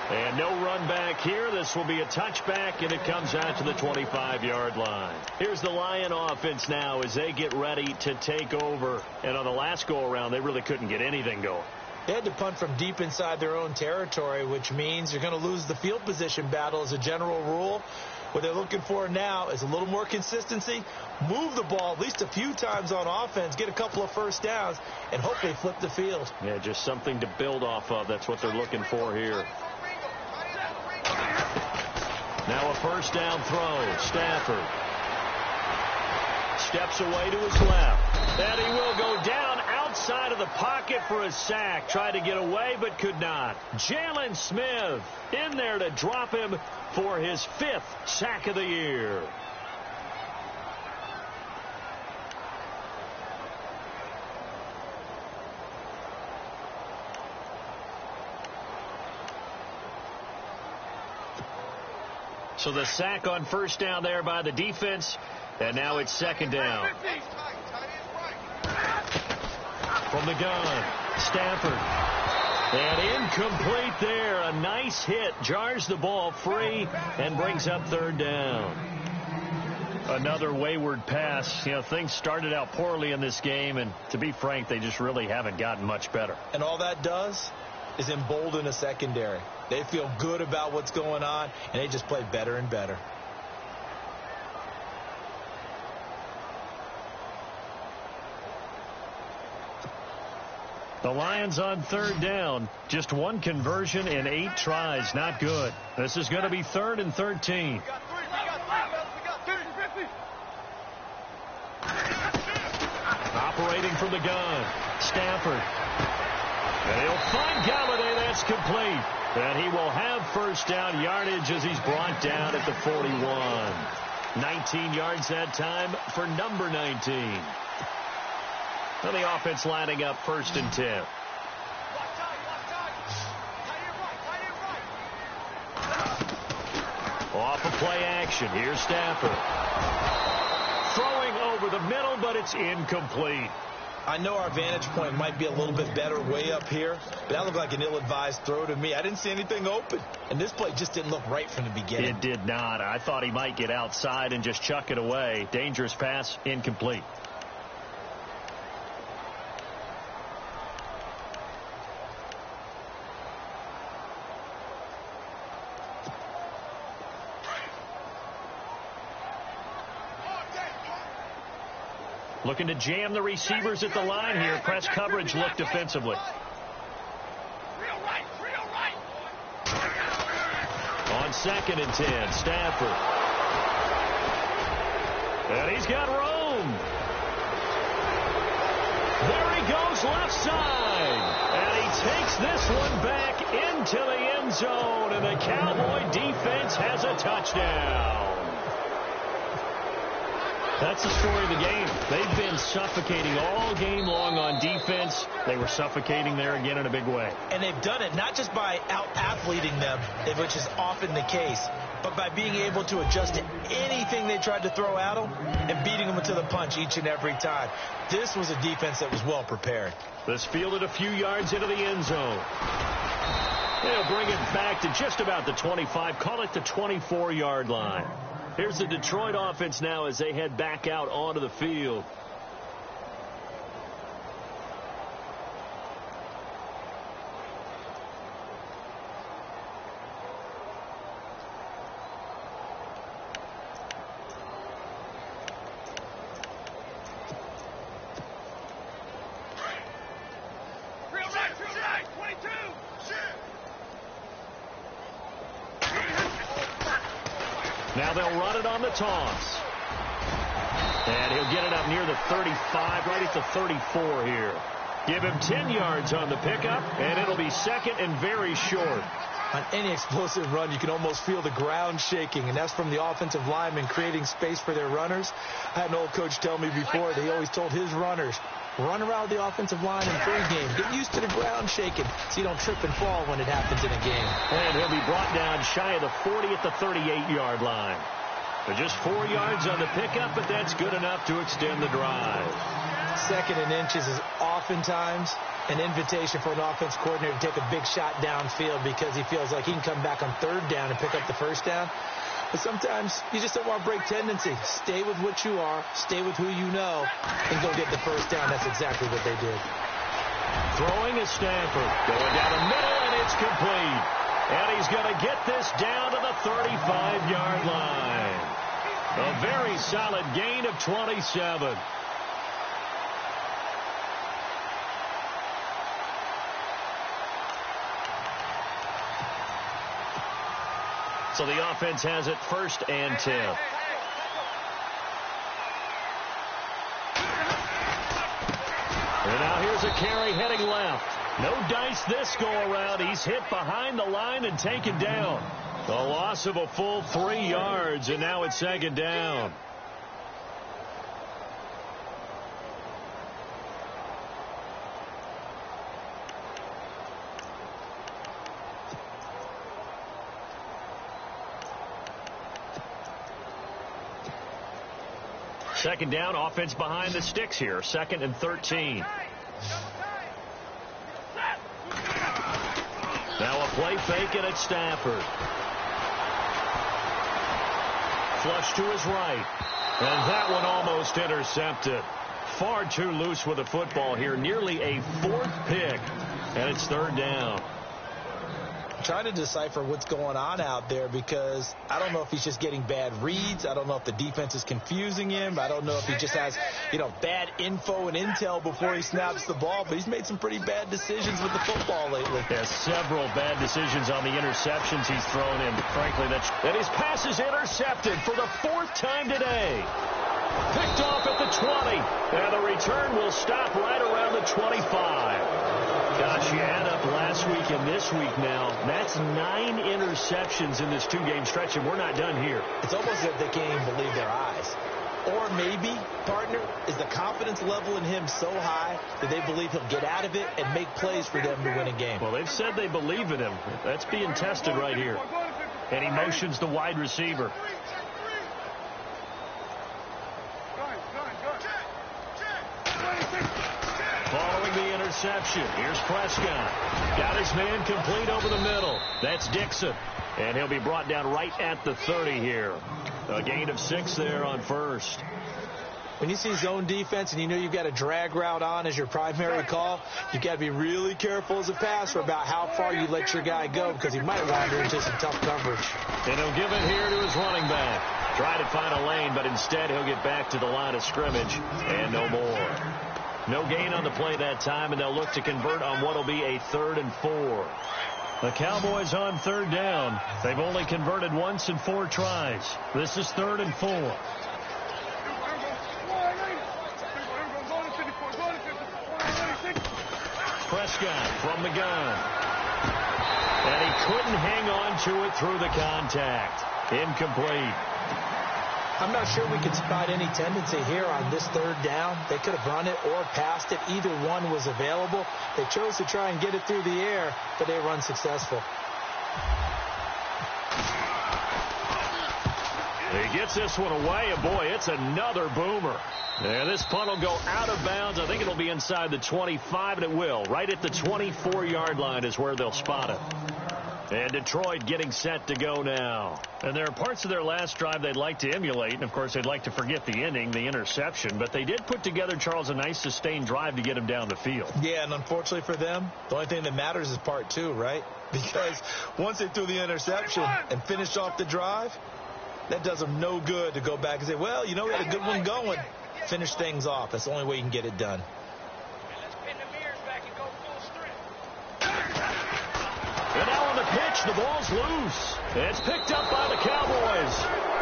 And no run back here. This will be a touchback, and it comes out to the 25-yard line. Here's the Lion offense now as they get ready to take over. And on the last go-around, they really couldn't get anything going. They had to punt from deep inside their own territory, which means you're going to lose the field position battle as a general rule. What they're looking for now is a little more consistency, move the ball at least a few times on offense, get a couple of 1st downs, and hopefully flip the field. Yeah, just something to build off of. That's what they're looking for here. Now a 1st down throw. Stafford steps away to his left. And he will go down outside of the pocket for a sack. Tried to get away, but could not. Jalen Smith in there to drop him for his 5th sack of the year. So the sack on first down there by the defense, and now it's second down. From the gun, Stafford. And incomplete there. A nice hit. Jars the ball free and brings up third down. Another wayward pass. You know, things started out poorly in this game, and to be frank, they just really haven't gotten much better. And all that does is embolden a secondary. They feel good about what's going on, and they just play better and better. The Lions on third down. Just one conversion in 8 tries. Not good. This is going to be 3rd and 13. Operating from the gun, Stafford. And he'll find Galladay. That's complete. And he will have first down yardage as he's brought down at the 41. 19 yards that time for number 19. And the offense lining up 1st and 10. Off of play action. Here's Stafford. Throwing over the middle, but it's incomplete. I know our vantage point might be a little bit better way up here, but that looked like an ill-advised throw to me. I didn't see anything open, and this play just didn't look right from the beginning. It did not. I thought he might get outside and just chuck it away. Dangerous pass, incomplete. Looking to jam the receivers at the line here. Press coverage look defensively. On 2nd and 10, Stafford. And he's got room. There he goes left side. And he takes this one back into the end zone. And the Cowboy defense has a touchdown. That's the story of the game. They've been suffocating all game long on defense. They were suffocating there again in a big way. And they've done it not just by out-athleting them, which is often the case, but by being able to adjust to anything they tried to throw at them and beating them to the punch each and every time. This was a defense that was well prepared. This fielded a few yards into the end zone. They'll bring it back to just about the 25. Call it the 24-yard line. Here's the Detroit offense now as they head back out onto the field. Now they'll run it on the toss. And he'll get it up near the 35, right at the 34 here. Give him 10 yards on the pickup, and it'll be 2nd and very short. On any explosive run, you can almost feel the ground shaking, and that's from the offensive linemen creating space for their runners. I had an old coach tell me before that he always told his runners, run around the offensive line in pregame. Get used to the ground shaking so you don't trip and fall when it happens in a game. And he'll be brought down shy of the 40 at the 38-yard line. But just 4 yards on the pickup, but that's good enough to extend the drive. 2nd and inches is oftentimes an invitation for an offense coordinator to take a big shot downfield because he feels like he can come back on 3rd down and pick up the 1st down. But sometimes you just don't want to break tendency. Stay with what you are, stay with who you know, and go get the 1st down. That's exactly what they did. Throwing is Stafford. Going down the middle, and it's complete. And he's going to get this down to the 35-yard line. A very solid gain of 27. So the offense has it 1st and 10. And now here's a carry heading left. No dice this go around. He's hit behind the line and taken down. A loss of a full 3 yards, and now it's 2nd down. Second down, offense behind the sticks here. 2nd and 13. Now a play fake, and it's Stafford. Flush to his right. And that one almost intercepted. Far too loose with the football here. Nearly a 4th pick. And it's 3rd down. I'm trying to decipher what's going on out there because I don't know if he's just getting bad reads. I don't know if the defense is confusing him. I don't know if he just has, bad info and intel before he snaps the ball. But he's made some pretty bad decisions with the football lately. Yeah, several bad decisions on the interceptions he's thrown in. Frankly, and his pass is intercepted for the 4th time today. Picked off at the 20. And the return will stop right around the 25. Gosh, you add up last week and this week now. That's 9 interceptions in this 2-game stretch, and we're not done here. It's almost as if they can't even believe their eyes. Or maybe, partner, is the confidence level in him so high that they believe he'll get out of it and make plays for them to win a game. Well, they've said they believe in him. That's being tested right here. And he motions the wide receiver. Following the interception, here's Prescott. Got his man complete over the middle. That's Dixon. And he'll be brought down right at the 30 here. A gain of 6 there on 1st. When you see zone defense and you know you've got a drag route on as your primary call, you've got to be really careful as a passer about how far you let your guy go because he might wander into some tough coverage. And he'll give it here to his running back. Try to find a lane, but instead he'll get back to the line of scrimmage and no more. No gain on the play that time, and they'll look to convert on what will be a 3rd and 4. The Cowboys on 3rd down. They've only converted once in 4 tries. This is 3rd and 4. Prescott from the gun. And he couldn't hang on to it through the contact. Incomplete. I'm not sure we can spot any tendency here on this 3rd down. They could have run it or passed it. Either one was available. They chose to try and get it through the air, but they were unsuccessful. He gets this one away, and boy, it's another boomer. And this punt will go out of bounds. I think it'll be inside the 25, and it will. Right at the 24-yard line is where they'll spot it. And Detroit getting set to go now. And there are parts of their last drive they'd like to emulate. And, of course, they'd like to forget the inning, the interception. But they did put together, Charles, a nice sustained drive to get him down the field. Yeah, and unfortunately for them, the only thing that matters is part 2, right? Because once they threw the interception and finished off the drive, that does them no good to go back and say, well, we had a good one going. Finish things off. That's the only way you can get it done. And now on the pitch, the ball's loose. It's picked up by the Cowboys.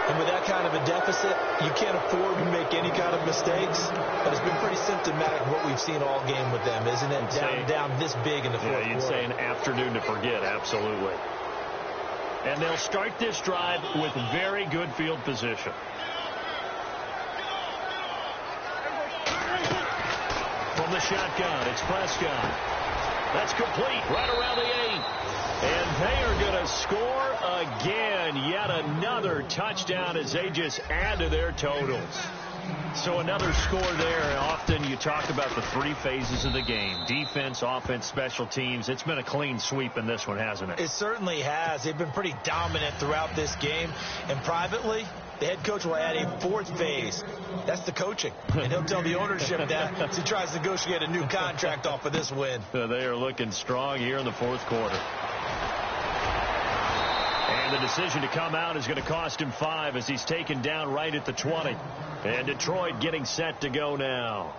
And with that kind of a deficit, you can't afford to make any kind of mistakes. But it's been pretty symptomatic of what we've seen all game with them, isn't it? Down this big in the fourth quarter. Yeah, you'd say an afternoon to forget, absolutely. And they'll start this drive with very good field position. From the shotgun, it's Prescott. That's complete right around the 8. And they are going to score again. Yet another touchdown as they just add to their totals. So another score there. And often you talk about the 3 phases of the game. Defense, offense, special teams. It's been a clean sweep in this one, hasn't it? It certainly has. They've been pretty dominant throughout this game. And privately, the head coach will add a 4th phase. That's the coaching. And he'll tell the ownership that as he tries to negotiate a new contract off of this win. They are looking strong here in the 4th quarter. And the decision to come out is going to cost him 5 as he's taken down right at the 20. And Detroit getting set to go now.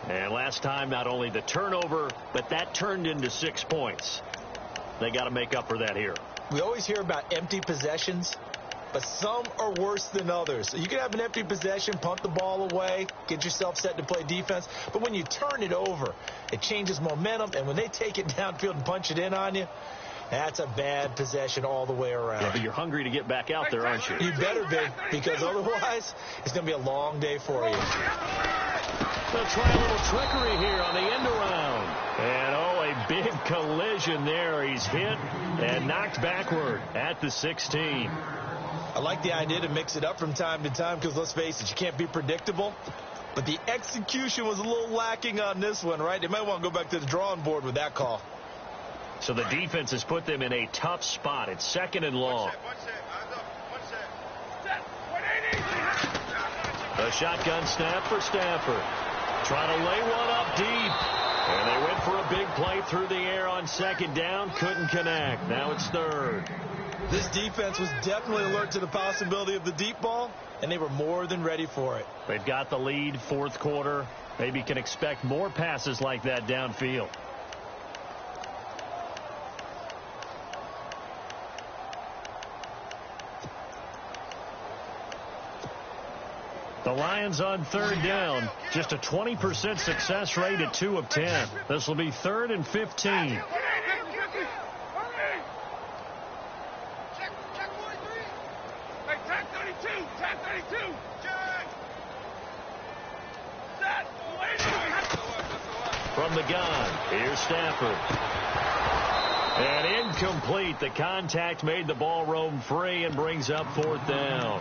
And last time, not only the turnover, but that turned into 6 points. They got to make up for that here. We always hear about empty possessions, but some are worse than others. So you can have an empty possession, punt the ball away, get yourself set to play defense. But when you turn it over, it changes momentum. And when they take it downfield and punch it in on you, that's a bad possession all the way around. Yeah, but you're hungry to get back out there, aren't you? You better be, because otherwise it's going to be a long day for you. They'll try a little trickery here on the end around. And, a big collision there. He's hit and knocked backward at the 16. I like the idea to mix it up from time to time because, let's face it, you can't be predictable. But the execution was a little lacking on this one, right? They might want to go back to the drawing board with that call. So the defense has put them in a tough spot. It's 2nd and long. A shotgun snap for Stafford. Trying to lay one up deep. And they went for a big play through the air on 2nd down. Couldn't connect. Now it's 3rd. This defense was definitely alert to the possibility of the deep ball, and they were more than ready for it. They've got the lead, 4th quarter. Maybe can expect more passes like that downfield. The Lions on 3rd down. Just a 20% success rate at 2 of 10. This will be 3rd and 15. From the gun, here's Stafford. And incomplete. The contact made the ball roam free and brings up 4th down.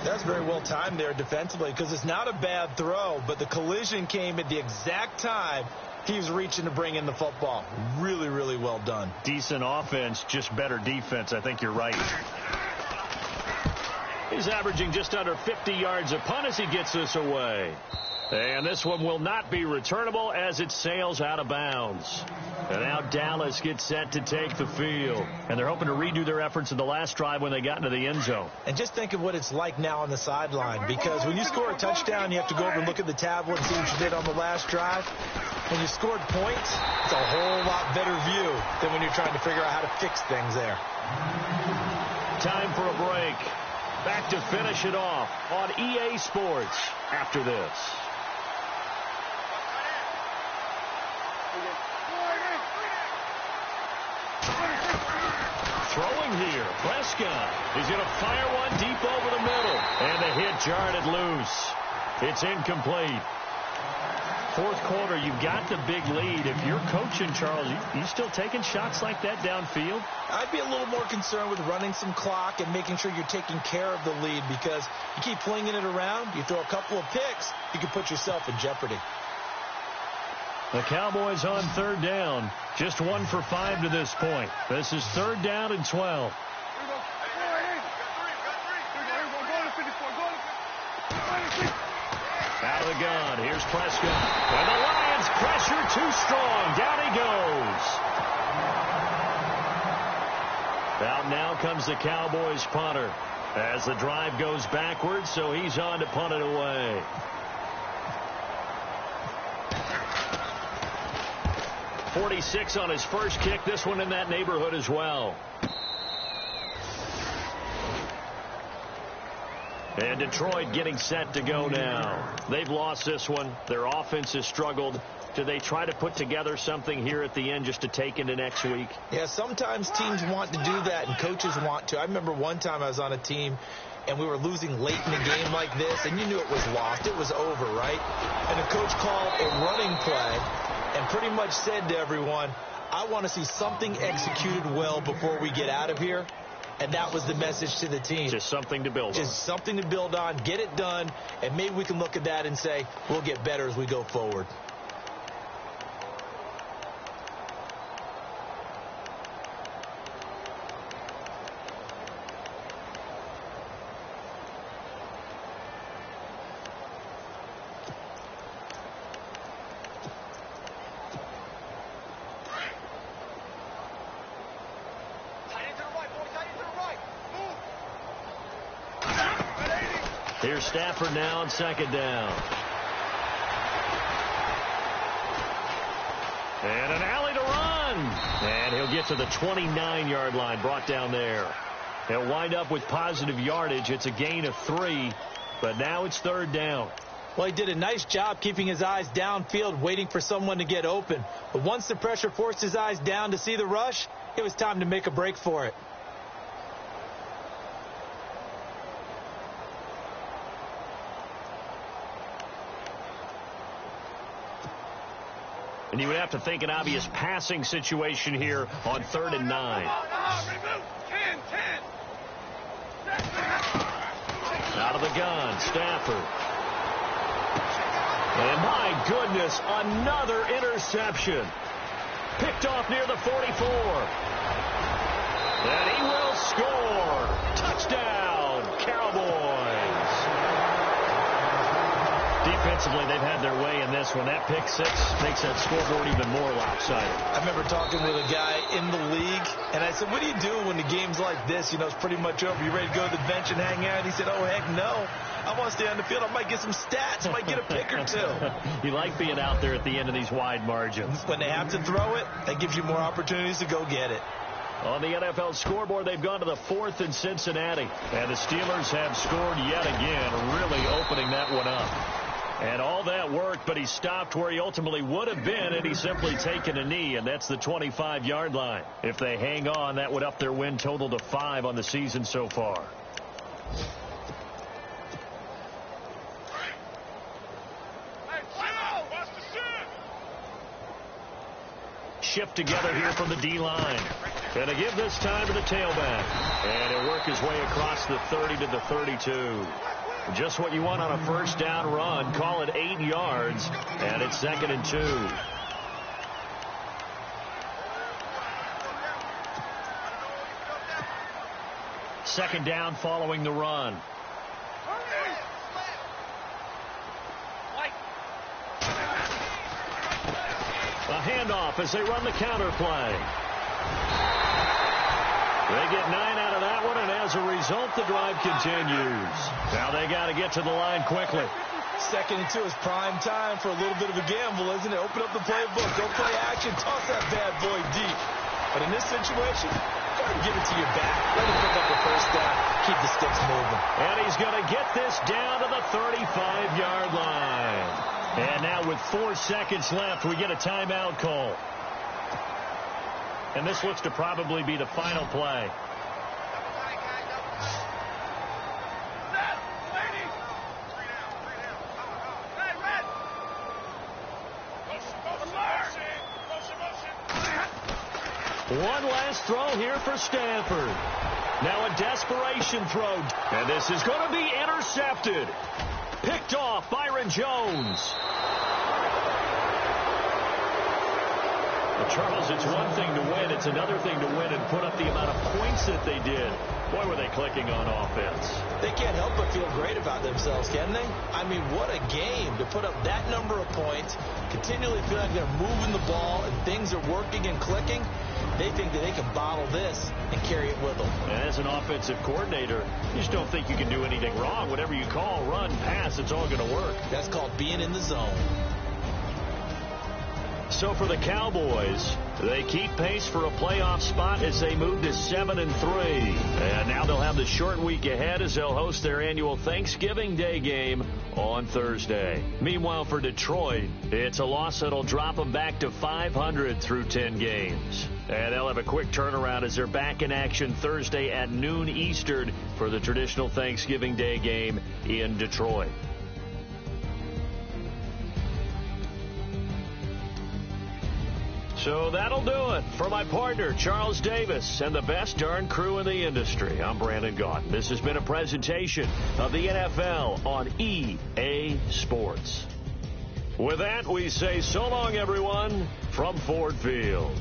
That's very well timed there defensively because it's not a bad throw, but the collision came at the exact time he was reaching to bring in the football. Really, really well done. Decent offense, just better defense. I think you're right. He's averaging just under 50 yards a punt as he gets this away. And this one will not be returnable as it sails out of bounds. And now Dallas gets set to take the field. And they're hoping to redo their efforts in the last drive when they got into the end zone. And just think of what it's like now on the sideline. Because when you score a touchdown, you have to go over and look at the tablet and see what you did on the last drive. When you scored points, it's a whole lot better view than when you're trying to figure out how to fix things there. Time for a break. Back to finish it off on EA Sports after this. Throwing here, Prescott. He's going to fire one deep over the middle. And the hit jarred it loose. It's incomplete. 4th quarter, you've got the big lead. If you're coaching, Charles, you still taking shots like that downfield? I'd be a little more concerned with running some clock and making sure you're taking care of the lead because you keep flinging it around, you throw a couple of picks, you can put yourself in jeopardy. The Cowboys on 3rd down. Just 1 for 5 to this point. This is 3rd down and 12. Out of the gun. Here's Prescott. And the Lions pressure too strong. Down he goes. Out now comes the Cowboys punter as the drive goes backwards, so he's on to punt it away. .46 on his first kick. This one in that neighborhood as well. And Detroit getting set to go now. They've lost this one. Their offense has struggled. Do they try to put together something here at the end just to take into next week? Yeah, sometimes teams want to do that and coaches want to. I remember one time I was on a team and we were losing late in the game like this, and you knew it was lost. It was over, right? And the coach called a running play and pretty much said to everyone, I want to see something executed well before we get out of here. And that was the message to the team. Just something to build on. Just something to build on, get it done, and maybe we can look at that and say, we'll get better as we go forward. Here's Stafford now on 2nd down. And an alley to run. And he'll get to the 29-yard line, brought down there. He'll wind up with positive yardage. It's a gain of 3, but now it's 3rd down. Well, he did a nice job keeping his eyes downfield, waiting for someone to get open. But once the pressure forced his eyes down to see the rush, it was time to make a break for it. And you would have to think an obvious passing situation here on 3rd and 9. Out of the gun, Stafford. And my goodness, another interception. Picked off near the 44. And he will score. Touchdown, Cowboys. Defensively, they've had their way in this one. That pick six makes that scoreboard even more lopsided. I remember talking with a guy in the league, and I said, what do you do when the game's like this? You know, it's pretty much over. You ready to go to the bench and hang out? He said, oh, heck no. I want to stay on the field. I might get some stats. I might get a pick or two. You like being out there at the end of these wide margins. When they have to throw it, that gives you more opportunities to go get it. On the NFL scoreboard, they've gone to the 4th in Cincinnati. And the Steelers have scored yet again, really opening that one up. And all that worked, but he stopped where he ultimately would have been, and he's simply taken a knee, and that's the 25-yard line. If they hang on, that would up their win total to 5 on the season so far. Shift together here from the D-line. Going to give this time to the tailback. And he'll work his way across the 30 to the 32. Just what you want on a first down run. Call it 8 yards. And it's 2nd and 2. Second down following the run. A handoff as they run the counter play. They get 9 out of that one, and as a result, the drive continues. Now they got to get to the line quickly. 2nd and 2 is prime time for a little bit of a gamble, isn't it? Open up the playbook. Go play action. Toss that bad boy deep. But in this situation, go ahead and give it to your back. Let him pick up the first down. Keep the sticks moving. And he's going to get this down to the 35-yard line. And now with 4 seconds left, we get a timeout call. And this looks to probably be the final play. One last throw here for Stafford. Now a desperation throw. And this is going to be intercepted. Picked off Byron Jones. Well, Charles, it's one thing to win. It's another thing to win and put up the amount of points that they did. Boy, were they clicking on offense. They can't help but feel great about themselves, can they? I mean, what a game to put up that number of points, continually feel like they're moving the ball and things are working and clicking. They think that they can bottle this and carry it with them. And as an offensive coordinator, you just don't think you can do anything wrong. Whatever you call, run, pass, it's all going to work. That's called being in the zone. So for the Cowboys, they keep pace for a playoff spot as they move to 7-3. And now they'll have the short week ahead as they'll host their annual Thanksgiving Day game on Thursday. Meanwhile, for Detroit, it's a loss that'll drop them back to 500 through 10 games. And they'll have a quick turnaround as they're back in action Thursday at noon Eastern for the traditional Thanksgiving Day game in Detroit. So that'll do it. For my partner, Charles Davis, and the best darn crew in the industry, I'm Brandon Gaudin. This has been a presentation of the NFL on EA Sports. With that, we say so long, everyone, from Ford Field.